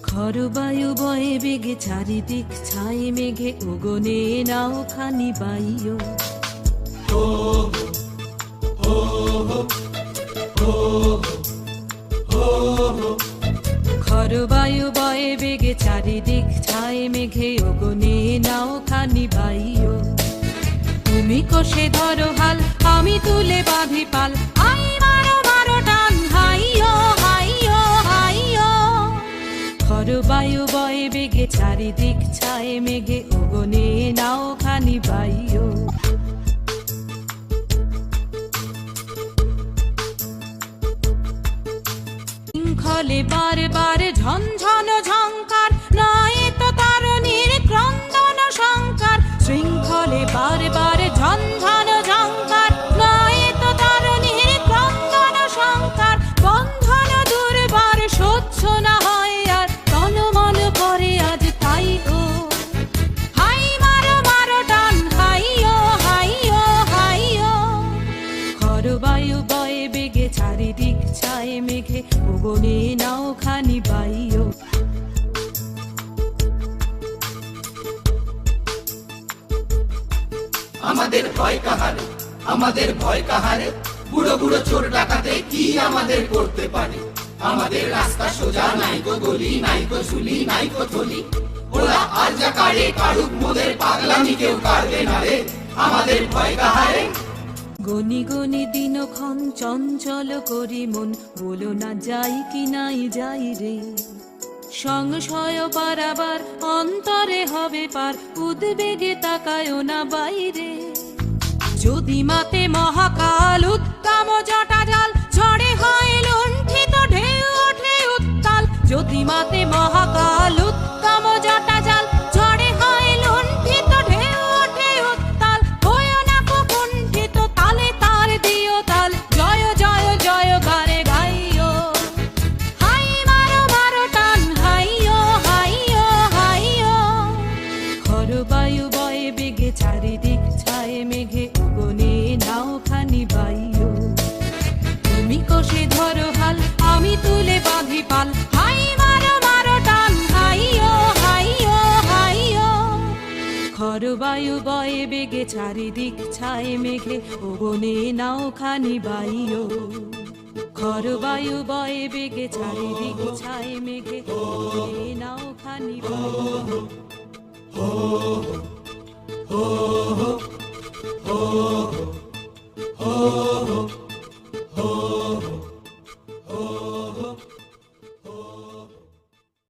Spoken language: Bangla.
খরবায়ু বয়ে বেগে চারিদিক ছাই মেঘে উগনে নাও খানি বাইও। খরবায়ু বয়ে বেগে চারিদিক ছাই মেঘে উগনে নাও খানি বাইও। তুমি কষে ধরো হাল, আমি তুলে বাঁধি পাল, আই মারো মারো টান, হাইও হাইও হাইও। খরবায়ু বয়ে বেগে চারিদিক ছাই মেঘে উগনে নাও খানি বাইও। শৃঙ্খলে বারবার ঝনঝন ঝংকার, নয় তো তারণীর ক্রন্দন সংকার। শৃঙ্খলে বারবার ঝনঝন ঝংকার, নয় তো তারণীর ক্রন্দন সংকার। বন্ধন দুর্বার সহ্য না হয় আর, তন মন করে আজ তাই গো। হাই মারো মারো টান, হাইও হাইও হাইও। খরবায়ু বয়ে বেগে চারিদিক ছাই মেঘে উগনে নাও খানি বাইও। আমাদের ভয় কাহারে, আমাদের ভয় কাহারে, বুড়ো বুড়ো চোর ডাকাতে কি আমাদের করতে পারে। আমাদের রাস্তা সোজা, নাইকো গলি, নাইকো ঝুলি, নাইকো থলি। ওরা আর যা কারে কারুক, মোদের পাগলামি কেউ কারবে না রে। আমাদের ভয় কাহারে। গনি গনি দিনক্ষণ চঞ্চল করি মন, বলো না যাই কি নাই যাই রে। সংশয় পারাবার অন্তরে হবে পার, উদ্বেগে তাকায়ও না বাইরে। যদি মাতে মহাকাল উত্তম জটা জাল, ঝড়ে হয় লুণ্ঠিত ঢেউ ওঠে উত্তাল। যদি মাতে মহাকাল উত্তম জটা জাল, ঝড়ে হয় লুণ্ঠিত ঢেউ ওঠে উত্তাল। হয়ো না কুণ্ঠিত, তালে তার দিও তাল, জয় জয় জয় গারে গাইও। হাই মারো মারো টান, হাইও হাইও হাইও। খরবায়ু বয়ে বেগে চারিদিক ছাই মেঘে উগনে নাও খানি বাইও। তুমি কষে ধরো হাল, আমি তুলে বাঁধি পাল, হাই মারো মারো টান, হাইও হাইও হাইও। খরবায়ু বয়ে বেগে চারিদিক ছাই মেঘে উগনে নাও খানি বাইও। খরবায়ু বয়ে বেগে চারিদিক ছাই মেঘে উগনে নাও খানি বাইও।